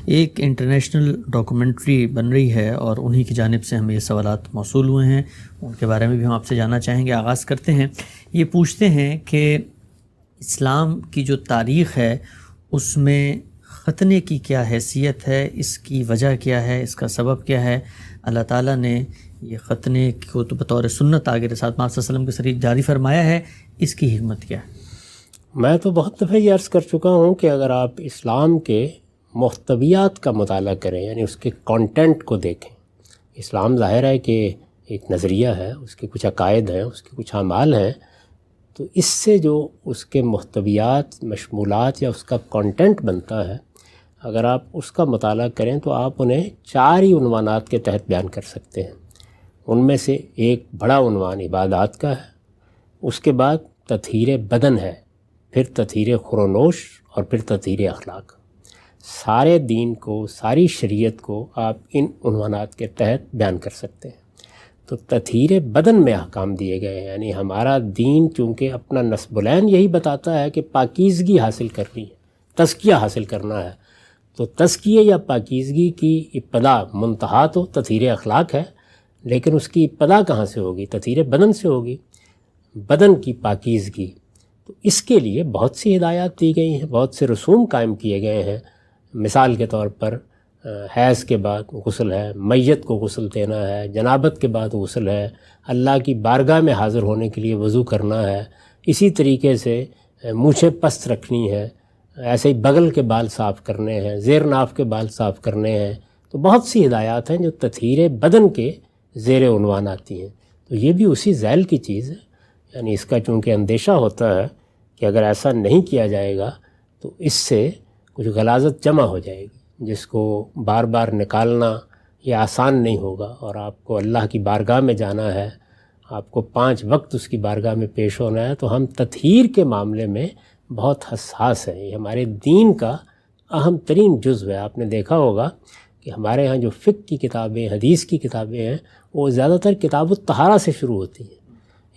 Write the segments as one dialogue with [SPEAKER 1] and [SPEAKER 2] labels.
[SPEAKER 1] ایک international documentary بن رہی ہے اور انہی کی جانب سے ہمیں یہ سوالات موصول ہوئے ہیں، ان کے بارے میں بھی ہم آپ سے جاننا چاہیں گے۔ آغاز کرتے ہیں، یہ پوچھتے ہیں کہ اسلام کی جو تاریخ ہے اس میں ختنے کی کیا حیثیت ہے، اس کی وجہ کیا ہے، اس کا سبب کیا ہے؟ اللہ تعالیٰ نے یہ ختنے کو تو بطور سنت آگے رسالت محمد صلی اللہ علیہ وسلم کے ذریعے جاری فرمایا ہے، اس کی حکمت کیا ہے؟
[SPEAKER 2] میں تو بہت دفعہ یہ عرض کر چکا ہوں کہ اگر آپ اسلام کے محتویات کا مطالعہ کریں، یعنی اس کے کانٹینٹ کو دیکھیں، اسلام ظاہر ہے کہ ایک نظریہ ہے، اس کے کچھ عقائد ہیں، اس کے کچھ اعمال ہیں، تو اس سے جو اس کے محتویات، مشمولات یا اس کا کانٹینٹ بنتا ہے، اگر آپ اس کا مطالعہ کریں تو آپ انہیں 4 ہی عنوانات کے تحت بیان کر سکتے ہیں۔ ان میں سے ایک بڑا عنوان عبادات کا ہے، اس کے بعد تطہیر بدن ہے، پھر تطہیر خورونوش اور پھر تطہیر اخلاق۔ سارے دین کو، ساری شریعت کو آپ ان عنوانات کے تحت بیان کر سکتے ہیں۔ تو تطہیر بدن میں احکام دیے گئے ہیں، یعنی ہمارا دین چونکہ اپنا نصب العین یہی بتاتا ہے کہ پاکیزگی حاصل کرنی ہے، تزکیہ حاصل کرنا ہے، تو تزکیے یا پاکیزگی کی ابتدا منتہا تو تطہیر اخلاق ہے، لیکن اس کی ابتدا کہاں سے ہوگی؟ تطہیر بدن سے ہوگی، بدن کی پاکیزگی۔ تو اس کے لیے بہت سی ہدایات دی گئی ہیں، بہت سے رسوم قائم کیے گئے ہیں۔ مثال کے طور پر حیض کے بعد غسل ہے، میت کو غسل دینا ہے، جنابت کے بعد غسل ہے، اللہ کی بارگاہ میں حاضر ہونے کے لیے وضو کرنا ہے، اسی طریقے سے مونچھیں پست رکھنی ہے، ایسے ہی بغل کے بال صاف کرنے ہیں، زیر ناف کے بال صاف کرنے ہیں۔ تو بہت سی ہدایات ہیں جو تطہیر بدن کے زیر عنوان آتی ہیں۔ تو یہ بھی اسی ذیل کی چیز ہے، یعنی اس کا چونکہ اندیشہ ہوتا ہے کہ اگر ایسا نہیں کیا جائے گا تو اس سے کچھ غلاظت جمع ہو جائے گی، جس کو بار بار نکالنا یہ آسان نہیں ہوگا، اور آپ کو اللہ کی بارگاہ میں جانا ہے، آپ کو 5 وقت اس کی بارگاہ میں پیش ہونا ہے۔ تو ہم تطہیر کے معاملے میں بہت حساس ہیں، یہ ہمارے دین کا اہم ترین جزو ہے۔ آپ نے دیکھا ہوگا کہ ہمارے ہاں جو فقہ کی کتابیں، حدیث کی کتابیں ہیں، وہ زیادہ تر کتاب الطہارہ سے شروع ہوتی ہیں،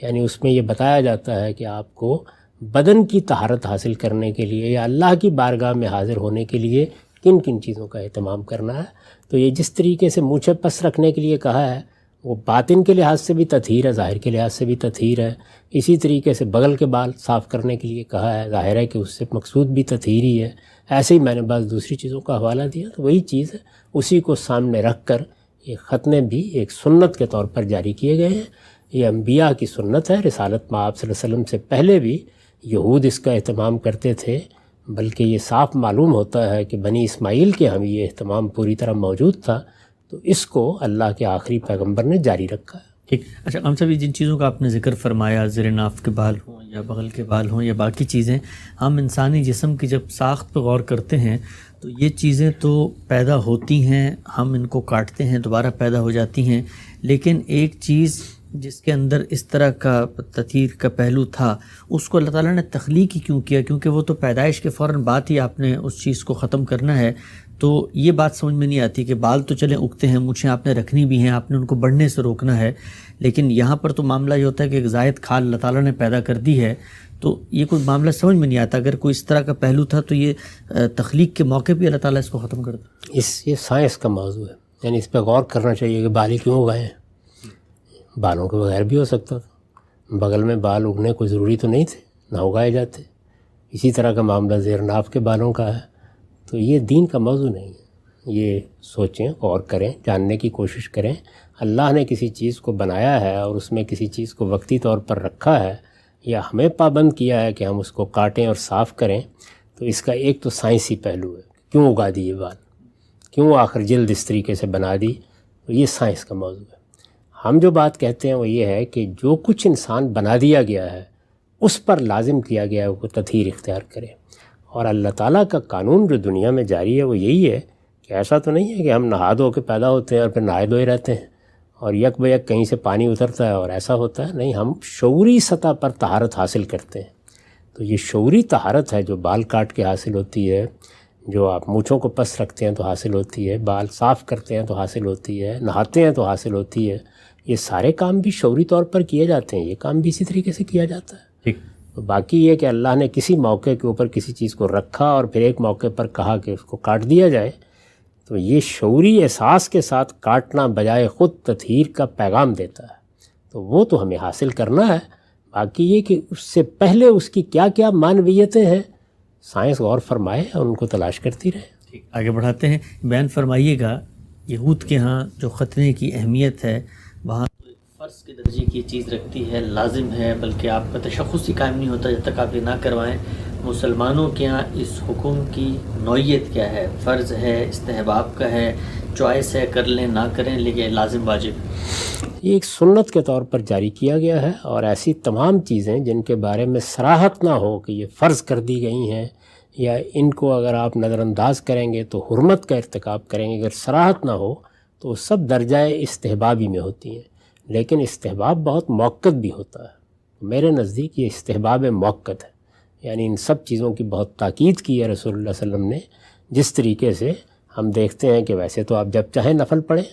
[SPEAKER 2] یعنی اس میں یہ بتایا جاتا ہے کہ آپ کو بدن کی طہارت حاصل کرنے کے لیے یا اللہ کی بارگاہ میں حاضر ہونے کے لیے کن کن چیزوں کا اہتمام کرنا ہے۔ تو یہ جس طریقے سے مونچھیں پس رکھنے کے لیے کہا ہے، وہ باطن کے لحاظ سے بھی تطہیر ہے، ظاہر کے لحاظ سے بھی تطہیر ہے۔ اسی طریقے سے بغل کے بال صاف کرنے کے لیے کہا ہے، ظاہر ہے کہ اس سے مقصود بھی تطہیر ہی ہے۔ ایسے ہی میں نے بعض دوسری چیزوں کا حوالہ دیا، تو وہی چیز ہے، اسی کو سامنے رکھ کر یہ ختنے بھی ایک سنت کے طور پر جاری کیے گئے ہیں۔ یہ انبیاء کی سنت ہے، رسالت مآب صلی اللہ علیہ وسلم سے پہلے بھی یہود اس کا اہتمام کرتے تھے، بلکہ یہ صاف معلوم ہوتا ہے کہ بنی اسماعیل کے ہم یہ اہتمام پوری طرح موجود تھا، تو اس کو اللہ کے آخری پیغمبر نے جاری رکھا ہے۔
[SPEAKER 1] ٹھیک۔ اچھا ہم سبھی جن چیزوں کا آپ نے ذکر فرمایا، زیر ناف کے بال ہوں یا بغل کے بال ہوں یا باقی چیزیں، ہم انسانی جسم کی جب ساخت پہ غور کرتے ہیں تو یہ چیزیں تو پیدا ہوتی ہیں، ہم ان کو کاٹتے ہیں، دوبارہ پیدا ہو جاتی ہیں، لیکن ایک چیز جس کے اندر اس طرح کا تطہیر کا پہلو تھا، اس کو اللہ تعالیٰ نے تخلیق ہی کیوں کیا؟ کیونکہ وہ تو پیدائش کے فوراً بعد ہی آپ نے اس چیز کو ختم کرنا ہے۔ تو یہ بات سمجھ میں نہیں آتی کہ بال تو چلیں اگتے ہیں، مونچھیں آپ نے رکھنی بھی ہیں، آپ نے ان کو بڑھنے سے روکنا ہے، لیکن یہاں پر تو معاملہ یہ ہوتا ہے کہ ایک زائد کھال اللہ تعالیٰ نے پیدا کر دی ہے، تو یہ کوئی معاملہ سمجھ میں نہیں آتا۔ اگر کوئی اس طرح کا پہلو تھا تو یہ تخلیق کے موقع پہ اللہ تعالیٰ اس کو ختم کر دے۔
[SPEAKER 2] یہ سائنس کا موضوع ہے، یعنی اس پہ غور کرنا چاہیے کہ بال ہی کیوں اگائے ہیں؟ بالوں کے بغیر بھی ہو سکتا تھا، بغل میں بال اگنے کوئی ضروری تو نہیں تھے، نہ اگائے جاتے۔ اسی طرح کا معاملہ زیر ناف کے بالوں کا ہے۔ تو یہ دین کا موضوع نہیں ہے، یہ سوچیں، غور کریں، جاننے کی کوشش کریں۔ اللہ نے کسی چیز کو بنایا ہے اور اس میں کسی چیز کو وقتی طور پر رکھا ہے، یا ہمیں پابند کیا ہے کہ ہم اس کو کاٹیں اور صاف کریں، تو اس کا ایک تو سائنسی پہلو ہے، کیوں اگا دی یہ بال، کیوں آخر جلد اس طریقے سے بنا دی، تو یہ سائنس کا موضوع ہے۔ ہم جو بات کہتے ہیں وہ یہ ہے کہ جو کچھ انسان بنا دیا گیا ہے اس پر لازم کیا گیا ہے وہ تطہیر اختیار کرے، اور اللہ تعالیٰ کا قانون جو دنیا میں جاری ہے وہ یہی ہے کہ ایسا تو نہیں ہے کہ ہم نہا دھو کے پیدا ہوتے ہیں اور پھر نہائے دھوئے رہتے ہیں اور یک بہ یک کہیں سے پانی اترتا ہے اور ایسا ہوتا ہے، نہیں، ہم شعوری سطح پر طہارت حاصل کرتے ہیں۔ تو یہ شعوری طہارت ہے جو بال کاٹ کے حاصل ہوتی ہے، جو آپ مونچھوں کو پس رکھتے ہیں تو حاصل ہوتی ہے، بال صاف کرتے ہیں تو حاصل ہوتی ہے، نہاتے ہیں تو حاصل ہوتی ہے۔ یہ سارے کام بھی شعوری طور پر کیے جاتے ہیں، یہ کام بھی اسی طریقے سے کیا جاتا ہے۔
[SPEAKER 1] ٹھیک۔
[SPEAKER 2] تو باقی یہ کہ اللہ نے کسی موقع کے اوپر کسی چیز کو رکھا اور پھر ایک موقع پر کہا کہ اس کو کاٹ دیا جائے، تو یہ شعوری احساس کے ساتھ کاٹنا بجائے خود تطہیر کا پیغام دیتا ہے، تو وہ تو ہمیں حاصل کرنا ہے۔ باقی یہ کہ اس سے پہلے اس کی کیا کیا معنویتیں ہیں، سائنس غور فرمائے اور ان کو تلاش کرتی رہے۔
[SPEAKER 1] ٹھیک، آگے بڑھاتے ہیں۔ بیان فرمائیے گا، یہود کے ہاں جو ختنے کی اہمیت ہے وہاں فرض کے درجے کی چیز رکھتی ہے، لازم ہے، بلکہ آپ کا تشخص ہی قائم نہیں ہوتا جب تک آپ یہ نہ کروائیں۔ مسلمانوں کے ہاں اس حکم کی نوعیت کیا ہے؟ فرض ہے، استحباب کا ہے، چوائس ہے، کر لیں نہ کریں، لیکن لازم واجب؟
[SPEAKER 2] یہ ایک سنت کے طور پر جاری کیا گیا ہے، اور ایسی تمام چیزیں جن کے بارے میں صراحت نہ ہو کہ یہ فرض کر دی گئی ہیں یا ان کو اگر آپ نظر انداز کریں گے تو حرمت کا ارتکاب کریں گے، اگر صراحت نہ ہو تو سب درجہ استحبابی میں ہوتی ہیں، لیکن استحباب بہت مؤقت بھی ہوتا ہے۔ میرے نزدیک یہ استحباب مؤقت ہے، یعنی ان سب چیزوں کی بہت تاکید کی ہے رسول اللہ صلی اللہ علیہ وسلم نے۔ جس طریقے سے ہم دیکھتے ہیں کہ ویسے تو آپ جب چاہیں نفل پڑھیں،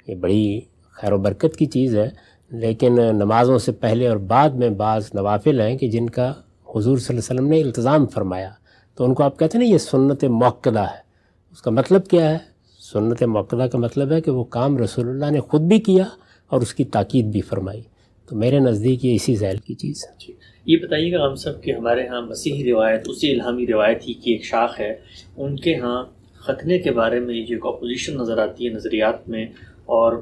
[SPEAKER 2] یہ بڑی خیر و برکت کی چیز ہے، لیکن نمازوں سے پہلے اور بعد میں بعض نوافل ہیں کہ جن کا حضور صلی اللہ علیہ وسلم نے التزام فرمایا، تو ان کو آپ کہتے ہیں نا یہ سنت مؤکدہ ہے۔ اس کا مطلب کیا ہے؟ سنت مؤکدہ کا مطلب ہے کہ وہ کام رسول اللہ نے خود بھی کیا اور اس کی تاکید بھی فرمائی، تو میرے نزدیک یہ اسی ذیل کی چیز ہے۔
[SPEAKER 1] یہ بتائیے گا ہم سب کہ ہمارے ہاں مسیحی روایت اسی الہامی روایت ہی کی ایک شاخ ہے، ان کے ہاں ختنے کے بارے میں جو ایک اپوزیشن نظر آتی ہے نظریات میں، اور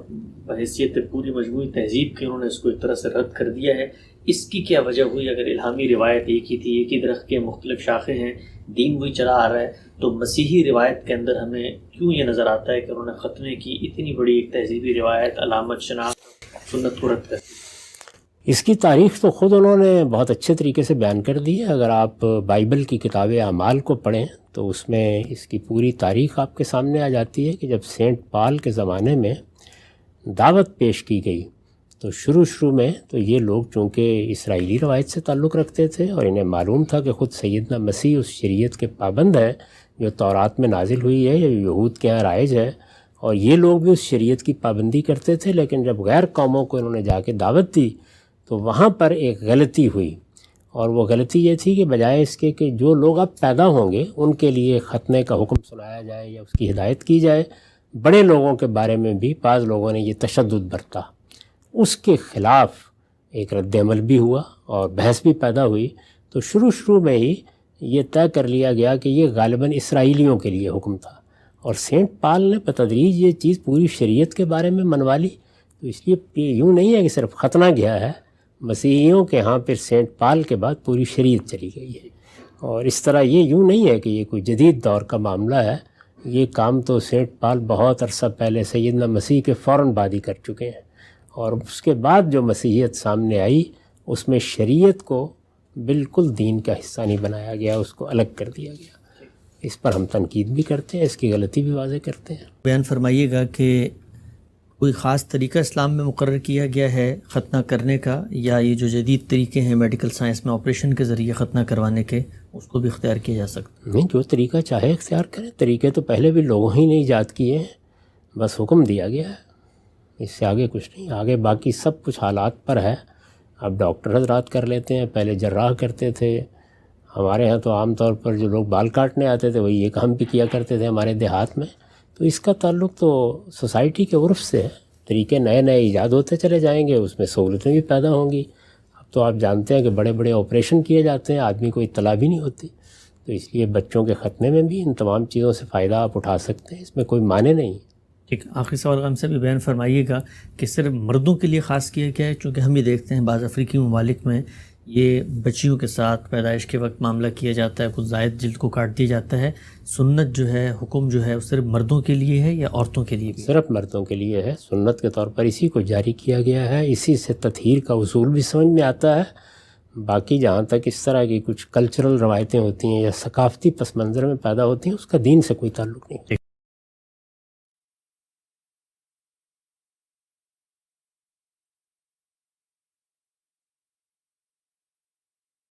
[SPEAKER 1] بحیثیت پوری مجموعی تہذیب کے انہوں نے اس کو ایک طرح سے رد کر دیا ہے۔ اس کی کیا وجہ ہوئی؟ اگر الہامی روایت ایک ہی تھی، ایک ہی درخت کے مختلف شاخیں ہیں، دین وہی چلا آ رہا ہے، تو مسیحی روایت کے اندر ہمیں کیوں یہ نظر آتا ہے کہ انہوں نے ختنے کی اتنی بڑی ایک تہذیبی روایت، علامت، شناخت، سنت کو رد کر دی؟
[SPEAKER 2] اس کی تاریخ تو خود انہوں نے بہت اچھے طریقے سے بیان کر دی ہے۔ اگر آپ بائبل کی کتاب اعمال کو پڑھیں تو اس میں اس کی پوری تاریخ آپ کے سامنے آ جاتی ہے کہ جب سینٹ پال کے زمانے میں دعوت پیش کی گئی تو شروع میں تو یہ لوگ چونکہ اسرائیلی روایت سے تعلق رکھتے تھے اور انہیں معلوم تھا کہ خود سیدنا مسیح اس شریعت کے پابند ہیں جو تورات میں نازل ہوئی ہے یا یہود کے ہاں رائج ہے، اور یہ لوگ بھی اس شریعت کی پابندی کرتے تھے، لیکن جب غیر قوموں کو انہوں نے جا کے دعوت دی تو وہاں پر ایک غلطی ہوئی، اور وہ غلطی یہ تھی کہ بجائے اس کے کہ جو لوگ اب پیدا ہوں گے ان کے لیے ختنے کا حکم سنایا جائے یا اس کی ہدایت کی جائے، بڑے لوگوں کے بارے میں بھی بعض لوگوں نے یہ تشدد برتا۔ اس کے خلاف ایک رد عمل بھی ہوا اور بحث بھی پیدا ہوئی، تو شروع میں ہی یہ طے کر لیا گیا کہ یہ غالباً اسرائیلیوں کے لیے حکم تھا، اور سینٹ پال نے بتدریج یہ چیز پوری شریعت کے بارے میں منوا لی۔ تو اس لیے یوں نہیں ہے کہ صرف ختنہ گیا ہے، مسیحیوں کے ہاں پھر سینٹ پال کے بعد پوری شریعت چلی گئی ہے، اور اس طرح یہ یوں نہیں ہے کہ یہ کوئی جدید دور کا معاملہ ہے۔ یہ کام تو سینٹ پال بہت عرصہ پہلے سیدنا مسیح کے فوراً بعد ہی کر چکے ہیں، اور اس کے بعد جو مسیحیت سامنے آئی اس میں شریعت کو بالکل دین کا حصہ نہیں بنایا گیا، اس کو الگ کر دیا گیا۔ اس پر ہم تنقید بھی کرتے ہیں، اس کی غلطی بھی واضح کرتے ہیں۔
[SPEAKER 1] بیان فرمائیے گا کہ کوئی خاص طریقہ اسلام میں مقرر کیا گیا ہے ختنہ کرنے کا، یا یہ جو جدید طریقے ہیں میڈیکل سائنس میں آپریشن کے ذریعے ختنہ کروانے کے، اس کو بھی اختیار کیا جا سکتا؟
[SPEAKER 2] نہیں، جو طریقہ چاہے اختیار کریں، طریقے تو پہلے بھی لوگوں ہی نے ایجاد کیے ہیں، بس حکم دیا گیا ہے، اس سے آگے کچھ نہیں۔ آگے باقی سب کچھ حالات پر ہے۔ اب ڈاکٹر حضرات کر لیتے ہیں، پہلے جراح کرتے تھے، ہمارے ہاں تو عام طور پر جو لوگ بال کاٹنے آتے تھے وہی یہ کام بھی کیا کرتے تھے ہمارے دیہات میں۔ تو اس کا تعلق تو سوسائٹی کے عرف سے ہے، طریقے نئے ایجاد ہوتے چلے جائیں گے، اس میں سہولتیں بھی پیدا ہوں گی۔ اب تو آپ جانتے ہیں کہ بڑے بڑے آپریشن کیے جاتے ہیں، آدمی کو اطلاع بھی نہیں ہوتی، تو اس لیے بچوں کے ختنے میں بھی ان تمام چیزوں سے فائدہ آپ اٹھا سکتے ہیں، اس میں کوئی معنی نہیں۔
[SPEAKER 1] ٹھیک، آخری سوال ہم سے بھی بیان فرمائیے گا کہ صرف مردوں کے لیے خاص کیا گیا ہے؟ چونکہ ہم یہ دیکھتے ہیں بعض افریقی ممالک میں یہ بچیوں کے ساتھ پیدائش کے وقت معاملہ کیا جاتا ہے، کچھ زائد جلد کو کاٹ دیا جاتا ہے۔ سنت جو ہے، حکم جو ہے، وہ صرف مردوں کے لیے ہے یا عورتوں کے لیے بھی؟
[SPEAKER 2] صرف مردوں کے لیے ہے، سنت کے طور پر اسی کو جاری کیا گیا ہے، اسی سے تطہیر کا اصول بھی سمجھ میں آتا ہے۔ باقی جہاں تک اس طرح کی کچھ کلچرل روایتیں ہوتی ہیں یا ثقافتی پس منظر میں پیدا ہوتی ہیں، اس کا دین سے کوئی تعلق نہیں۔